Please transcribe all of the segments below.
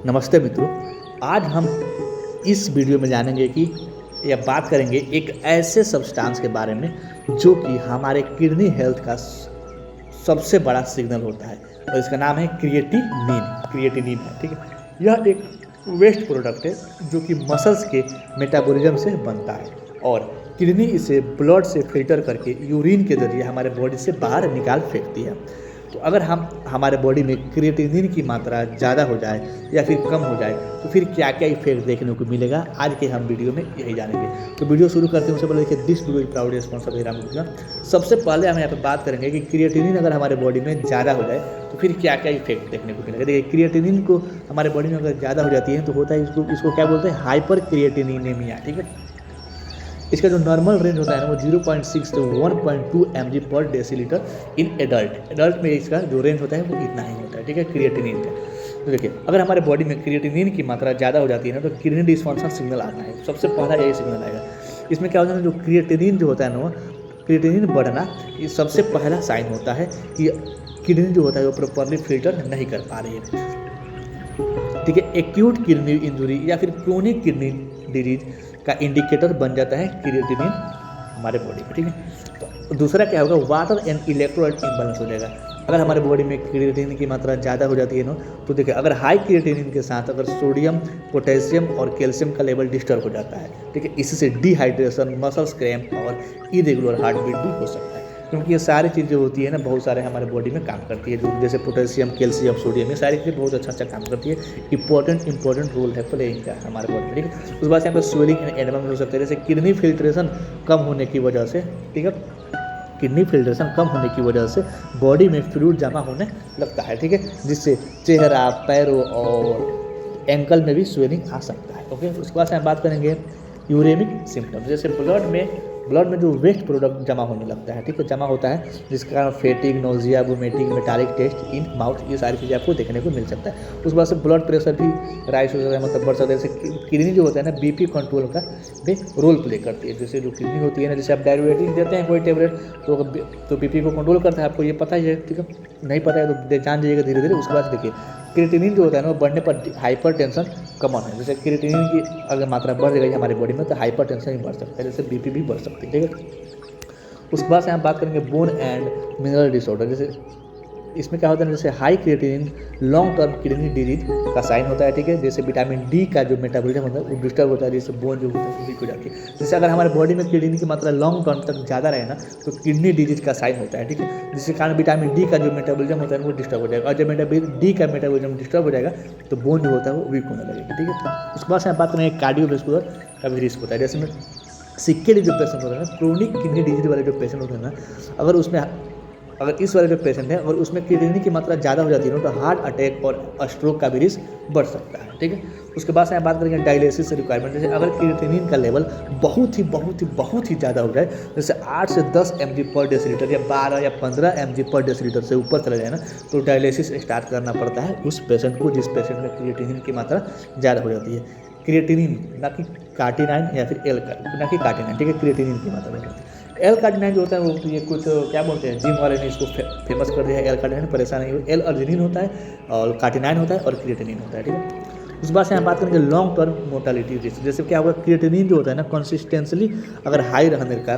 नमस्ते मित्रों। आज हम इस वीडियो में जानेंगे कि या बात करेंगे एक ऐसे सब्सटेंस के बारे में जो कि हमारे किडनी हेल्थ का सबसे बड़ा सिग्नल होता है और इसका नाम है क्रिएटिनिन है। ठीक है, यह एक वेस्ट प्रोडक्ट है जो कि मसल्स के मेटाबॉलिज्म से बनता है और किडनी इसे ब्लड से फिल्टर करके यूरिन के जरिए हमारे बॉडी से बाहर निकाल फेंकती है। तो अगर हमारे बॉडी में क्रिएटिनिन की मात्रा ज़्यादा हो जाए या फिर कम हो जाए तो फिर क्या क्या इफेक्ट देखने को मिलेगा, आज के हम वीडियो में यही जानेंगे। तो वीडियो शुरू करते हैं उससे पहले देखिए, this video is proudly sponsored by Ramakrishna. सबसे पहले हम यहाँ पे बात करेंगे कि क्रिएटिनिन अगर हमारे बॉडी में ज़्यादा हो जाए तो फिर क्या क्या इफेक्ट देखने को मिलेगा। देखिए, क्रिएटिनिन को हमारे बॉडी में अगर ज़्यादा हो जाती है तो होता है इसको क्या बोलते हैं, हाइपर क्रिएटिनिनेमिया। ठीक है, इसका जो नॉर्मल रेंज होता है ना वो 0.6 से 1.2 mg पर डेसीलीटर इन एडल्ट में इसका जो रेंज होता है वो इतना ही होता है। ठीक है, क्रिएटिनिन का। तो देखिए, अगर हमारे बॉडी में क्रिएटिनिन की मात्रा ज़्यादा हो जाती है ना तो किडनी डिस्फंक्शन सिग्नल आता है। सबसे पहला यही सिग्नल आएगा। इसमें क्या होता है, जो क्रिएटिनिन जो होता है ना, क्रिएटिनिन बढ़ना ये सबसे पहला साइन होता है कि किडनी जो होता है वो प्रॉपरली फिल्टर नहीं कर पा रही है। ठीक है, एक्यूट किडनी इंजरी या फिर क्रोनिक किडनी डिजीज का इंडिकेटर बन जाता है क्रिएटिनिन हमारे बॉडी में। ठीक है, तो दूसरा क्या होगा, वाटर एंड इलेक्ट्रोलाइट इम्बैलेंस हो जाएगा। अगर हमारे बॉडी में क्रिएटिनिन की मात्रा ज़्यादा हो जाती है ना तो देखिए, अगर हाई क्रिएटिनिन के साथ अगर सोडियम, पोटेशियम और कैल्शियम का लेवल डिस्टर्ब हो जाता है। ठीक है, इससे डिहाइड्रेशन, मसल्स क्रैम्प और इरेगुलर हार्ट बीट भी हो सकता है, क्योंकि ये सारी चीज़ें होती है ना, बहुत सारे हमारे बॉडी में काम करती है, जो जैसे पोटेशियम, कैल्शियम, सोडियम, ये सारी चीज़ें बहुत अच्छा काम करती है। इंपॉर्टेंट रोल है प्ले इनका हमारे बॉडी में। ठीक है, उस बाद से यहाँ पर स्वेलिंग एंड एडेमा हो सकते हैं, जैसे किडनी फिल्ट्रेशन कम होने की वजह से। ठीक है, किडनी फिल्ट्रेशन कम होने की वजह से बॉडी में फ्लूइड जमा होने लगता है। ठीक है, जिससे चेहरा, पैरों और एंकल में भी स्वेलिंग आ सकता है। ओके, उसके बाद से हम बात करेंगे यूरेमिक सिम्टम्स, जैसे ब्लड में जो वेस्ट प्रोडक्ट जमा होने लगता है। ठीक है, जमा होता है जिसके कारण fatigue, nausea, vomiting, metallic taste in mouth, ये सारी चीज़ें आपको देखने को मिल सकता है। उस बाद से ब्लड प्रेशर भी राइज हो सकता है, मतलब बढ़ सकता है। जैसे किडनी जो होता है ना, बीपी कंट्रोल का भी रोल प्ले करती है। जैसे जो किडनी होती है ना, जैसे आप डायबिटीज देते हैं कोई टेबलेट तो बीपी को कंट्रोल करता है, आपको ये पता ही है। ठीक है, नहीं पता है तो जान जाइएगा धीरे धीरे। उसके बाद देखिए, क्रिएटिनिन जो होता है ना वो बढ़ने पर हाइपर टेंशन कमन है। जैसे क्रिएटिनिन की अगर मात्रा बढ़ जाएगी हमारे बॉडी में तो हाइपर टेंशन भी बढ़ सकता है, जैसे बीपी भी बढ़ सकती है। ठीक है, उसके बाद से हम बात करेंगे बोन एंड मिनरल डिसऑर्डर। जैसे इसमें क्या होता है, जैसे high creatinine long term kidney disease का साइन होता है। ठीक है, जैसे विटामिन डी का जो मेटाबॉलिज्म होता है वो डिस्टर्ब होता है, जैसे बोन जो होता है वो वीक हो जाती है। जैसे अगर हमारे बॉडी में किडनी की मात्रा लॉन्ग टर्म तक ज़्यादा रहे ना तो किडनी डिजीज का साइन होता है। ठीक है, जिसके कारण विटामिन डी का जो मेटाबॉलिज्म होता है वो डिस्टर्ब हो जाएगा, और जब विटामिन डी का मेटाबॉलिज्म डिस्टर्ब हो जाएगा तो बोन जो होता है वो वीक होने लगेगा। ठीक है, उसके बाद से हम बात करेंगे कार्डियोवैस्कुलर का भी रिस्क होता है। जैसे में सिक्के जो पेशेंट होते हैं ना, क्रोनिक किडनी डिजीज वाले जो पेशेंट होते हैं ना, अगर इस वाले जो पेशेंट है और उसमें किडनी की मात्रा ज़्यादा हो जाती है तो हार्ट अटैक और स्ट्रोक का भी रिस्क बढ़ सकता है। ठीक है, उसके बाद से हम बात करेंगे डायलिसिस रिक्वायरमेंट। जैसे अगर क्रिएटिनिन का लेवल बहुत ही ज़्यादा हो जाए, जैसे 8 से 10 mg पर डेसीलीटर या 12 या 15 mg पर डेसीलीटर से ऊपर चला जाए ना तो डायलिसिस स्टार्ट करना पड़ता है उस पेशेंट को जिस पेशेंट में क्रिएटिनिन की मात्रा ज़्यादा हो जाती है। क्रिएटिनिन ना कि कार्टिनाइन या फिर ना कि कार्टिनाइन। ठीक है, क्रिएटिनिन की मात्रा बढ़ जाती है। एल कार्टिनाइन जो होता है वो ये कुछ क्या बोलते हैं, जिम वाले ने इसको फेमस कर दिया है। एल कार्टिनाइन परेशान नहीं हो, एल अर्जिनिन होता है और कार्टिनाइन होता है और क्रिएटिनिन होता है। ठीक है, उस बात से हम बात करेंगे लॉन्ग टर्म मोर्टालिटी रिस्क। जैसे क्या होगा, क्रिएटिनिन जो होता है ना कंसिस्टेंसली अगर हाई रहने का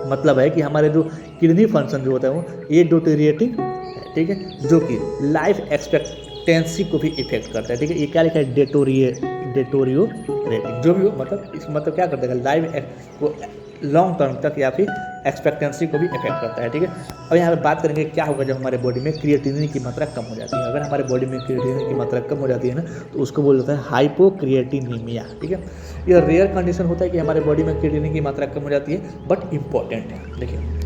मतलब है कि हमारे जो किडनी फंक्शन जो होता है वो ये डिटोरिएटिंग है। ठीक है, जो कि लाइफ एक्सपेक्टेंसी को भी इफेक्ट करता है। ठीक है, ये क्या लिखा है, डेटोरियो रेटिंग जो भी हो, मतलब इस मतलब क्या करता है, लाइफ को लॉन्ग टर्म तक या फिर एक्सपेक्टेंसी को भी इफेक्ट करता है। ठीक है, अब यहाँ पे बात करेंगे क्या होगा जब हमारे बॉडी में क्रिएटिनिन की मात्रा कम हो जाती है। अगर हमारे बॉडी में क्रिएटिनिन की मात्रा कम हो जाती है ना तो उसको बोला जाता है हाइपोक्रिएटिनीमिया। ठीक है, यह रेयर कंडीशन होता है कि हमारे बॉडी में क्रिएटिनिन की मात्रा कम हो जाती है, बट इंपॉर्टेंट है। देखिए,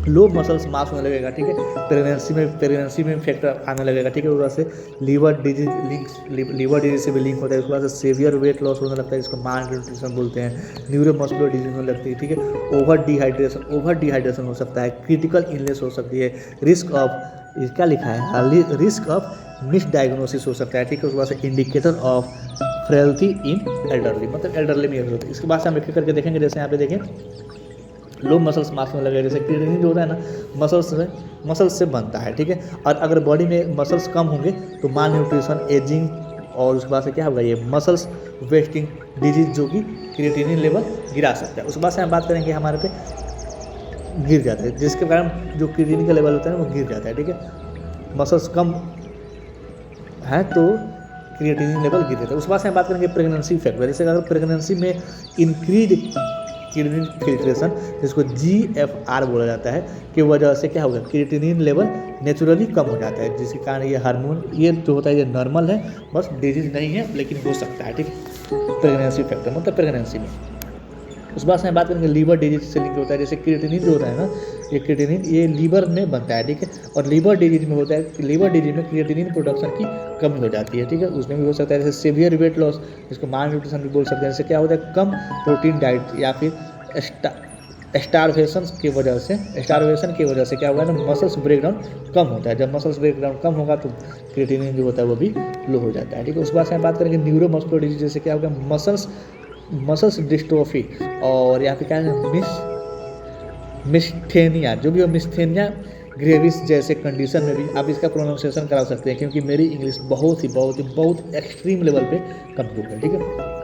लो मसल्स मास होने लगेगा। ठीक है, प्रेगनेंसी में इफेक्ट आने लगेगा। ठीक है, उस वजह से लीवर डिजीज से भी लिंक होता है। उसके बाद से सेवियर वेट लॉस होने लगता है, जिसको माल न्यूट्रिशन बोलते हैं। न्यूरोमस्कुलर डिजीज होने लगती है। ठीक है, ओवर डिहाइड्रेशन हो सकता है, क्रिटिकल इलनेस हो सकती है, रिस्क ऑफ क्या लिखा है, रिस्क ऑफ मिसडायग्नोसिस हो सकता है। ठीक है, उसके बाद से indicator of frailty in elderly, मतलब एल्डरली में होता है। इसके बाद से हम एक करके देखेंगे। जैसे यहाँ पे देखें, लो मसल्स मास में लगेगा। जैसे क्रिएटिनिन जो होता है ना मसल्स से बनता है। ठीक है, और अगर बॉडी में मसल्स कम होंगे तो माल न्यूट्रिशन, एजिंग और उसके बाद से क्या होगा, ये मसल्स वेस्टिंग डिजीज जो कि क्रिएटिनिन लेवल गिरा सकता है। उसके बाद से हम बात करेंगे हमारे पे गिर जाता है, जिसके कारण जो क्रिएटिनिन का लेवल होता है वो गिर जाता है, ठीक है। मसल्स कम है तो क्रिएटिनिन लेवल गिर जाता है। उसके बाद से हम बात करेंगे प्रेगनेंसी फैक्टर, जैसे अगर प्रेगनेंसी में इंक्रीज क्रिएटिनिन फिल्ट्रेशन, जिसको GFR बोला जाता है, की वजह से क्या होगा, क्रिएटिनिन लेवल नेचुरली कम हो जाता है, जिसके कारण ये हार्मोन ये जो होता है ये नॉर्मल है, बस डिजीज नहीं है लेकिन हो सकता है, ठीक है। प्रेगनेंसी फैक्टर मतलब प्रेगनेंसी में। उस बात से हम बात करेंगे लीवर डिजीज से लिंक होता है, जैसे क्रिएटिनिन जो होता है ना, ये क्रिएटिनिन ये लीवर में बनता है, ठीक है। और लीवर डिजीज में होता है, लीवर डिजीज में क्रिएटिनिन प्रोडक्शन की कमी हो जाती है, ठीक है। उसमें भी हो सकता है जैसे सीवियर वेट लॉस, जिसको माल न्यूट्रिशन भी बोल सकते हैं। जैसे क्या होता है, कम प्रोटीन डाइट या फिर स्टारवेशन की वजह से क्या होगा ना, मसल्स ब्रेकडाउन कम होता है। जब मसल्स ब्रेकडाउन कम होगा तो क्रिएटिनिन जो होता है वो भी लो हो जाता है, ठीक है। उस बात से हम बात करेंगे न्यूरोमस्कुलर डिजीज, जैसे क्या होगा, मसल्स डिस्ट्रोफी और यहाँ पे क्या है मिस्थेनिया, जो भी हो मिस्थेनिया ग्रेविस जैसे कंडीशन में भी आप इसका प्रोनाउंसिएशन करा सकते हैं, क्योंकि मेरी इंग्लिश बहुत एक्सट्रीम लेवल पे कमजोर है, ठीक है।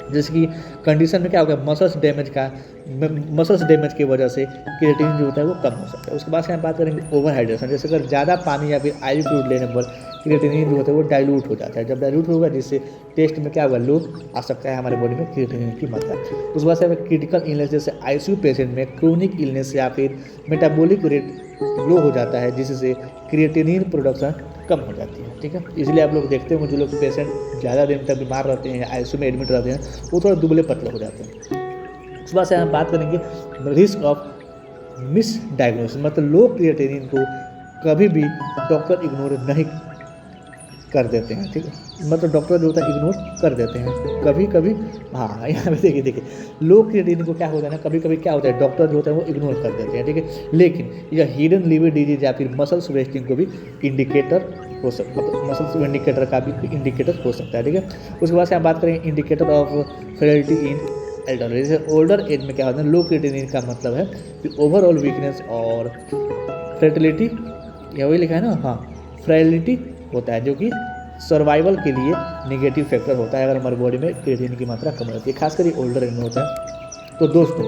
जैसे कि कंडीशन में क्या होगा, मसल्स डैमेज की वजह से क्रिएटिनिन जो होता है वो कम हो सकता है। उसके बाद से हम बात करेंगे ओवर हाइड्रेशन, जैसे अगर ज़्यादा पानी या फिर आयु फ्लूइड लेने पर क्रिएटिनिन जो होता है वो डाइल्यूट हो जाता है। जब डाइल्यूट होगा जिससे टेस्ट में क्या होगा, लो आ सकता है हमारे बॉडी में क्रिएटिनिन की मात्रा। उसके बाद से हमें क्रिटिकल इलनेस, जैसे ICU पेशेंट में क्रोनिक इलनेस या फिर मेटाबॉलिक रेट लो हो जाता है, जिससे क्रिएटिनिन प्रोडक्शन कम हो जाती है, ठीक है। इसलिए आप लोग देखते होंगे जो लोग पेशेंट ज़्यादा दिन तक बीमार रहते हैं या ICU में एडमिट रहते हैं वो थोड़ा दुबले पतले हो जाते हैं। उस बात से हम बात करेंगे रिस्क ऑफ मिस डायग्नोसिस, मतलब लो क्रिएटिनिन को कभी भी डॉक्टर इग्नोर नहीं कर देते हैं, ठीक है। मतलब डॉक्टर जो होता है इग्नोर कर देते हैं कभी, हाँ यहाँ पे देखिए लो क्रिएटिनिन को क्या होता है ना, कभी क्या होता है, डॉक्टर जो होता है वो इग्नोर कर देते हैं, ठीक है। लेकिन यह हिडन लिवर डिजीज या फिर मसल्स वेस्टिंग को भी इंडिकेटर हो सकता है, मतलब मसल्स इंडिकेटर का भी इंडिकेटर हो सकता है, ठीक है। उसके बाद से हम बात करेंगे indicator of frailty in Elder, जैसे ओल्डर एज में क्या होता है, लो क्रिएटिनिन का मतलब है कि ओवरऑल वीकनेस और फ्रेटिलिटी, या वही लिखा है ना, हाँ फ्रेलिटी होता है, जो कि सर्वाइवल के लिए नेगेटिव फैक्टर होता है अगर हमारी बॉडी में क्रिएटिनिन की मात्रा कम रहती है, खासकर ये ओल्डर एज में होता है। तो दोस्तों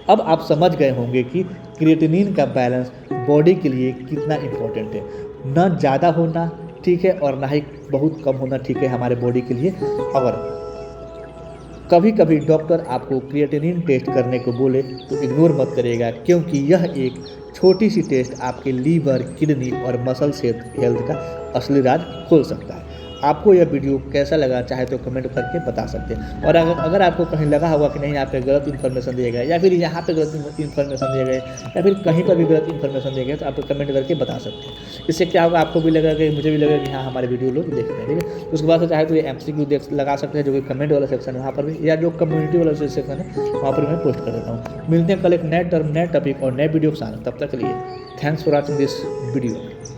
अब आप समझ गए होंगे कि क्रिएटिनिन का बैलेंस बॉडी के लिए कितना इम्पोर्टेंट है, ना ज़्यादा होना ठीक है और ना ही बहुत कम होना ठीक है हमारे बॉडी के लिए। और कभी कभी डॉक्टर आपको क्रिएटिनिन टेस्ट करने को बोले तो इग्नोर मत करिएगा, क्योंकि यह एक छोटी सी टेस्ट आपके लीवर, किडनी और मसल्स हेल्थ का असली राज खोल सकता है। आपको यह वीडियो कैसा लगा चाहे तो कमेंट करके बता सकते हैं। और अगर आपको कहीं लगा होगा कि नहीं यहाँ पे गलत इन्फॉर्मेशन दिया गया या फिर यहाँ पे गलत इन्फॉर्मेशन दिया गया या फिर कहीं पर भी गलत इन्फॉर्मेशन दिया गया तो आप कमेंट करके बता सकते हैं। इससे क्या होगा, आपको भी लगेगा कि मुझे भी लगेगा कि हाँ हमारे वीडियो लोग देख रहे हैं, ठीक है। उसके बाद से चाहे तो ये MCQ लगा सकते हैं जो कि कमेंट वाला सेक्शन है वहाँ पर भी, या जो कम्युनिटी वाला सेक्शन है वहाँ पर मैं पोस्ट कर देता हूँ। मिलते हैं कल एक नए टर्म, नए टॉपिक और नए वीडियो के साथ, तब तक के लिए thanks for watching this video.